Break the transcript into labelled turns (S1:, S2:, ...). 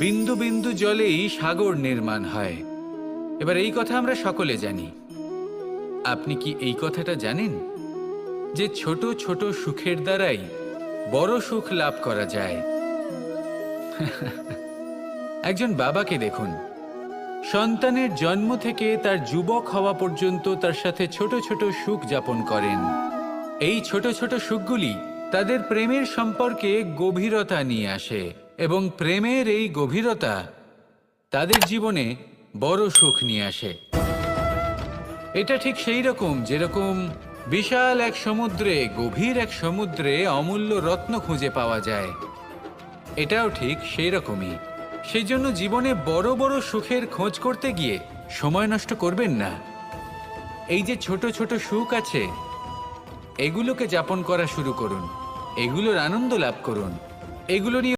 S1: বিন্দু বিন্দু জলেই সাগর নির্মাণ হয়। এবার এই কথা আমরা সকলে জানি। আপনি কি এই কথাটা জানেন যে ছোট ছোট সুখের দ্বারাই বড় সুখ লাভ করা যায়? একজন বাবাকে দেখুন, সন্তানের জন্ম থেকে তার যুবক হওয়া পর্যন্ত তার সাথে ছোট ছোট সুখ যাপন করেন। এই ছোট ছোট সুখগুলি তাদের প্রেমের সম্পর্কে গভীরতা নিয়ে আসে, এবং প্রেমের এই গভীরতা তাদের জীবনে বড় সুখ নিয়ে আসে। এটা ঠিক সেই রকম যেরকম বিশাল এক সমুদ্রে, গভীর এক সমুদ্রে অমূল্য রত্ন খুঁজে পাওয়া যায়। এটাও ঠিক সেই রকমই। সেই জন্য জীবনে বড় বড় সুখের খোঁজ করতে গিয়ে সময় নষ্ট করবেন না। এই যে ছোট ছোট সুখ আছে, এগুলোকে যাপন করা শুরু করুন, এগুলোর আনন্দ লাভ করুন, এগুলো নিয়ে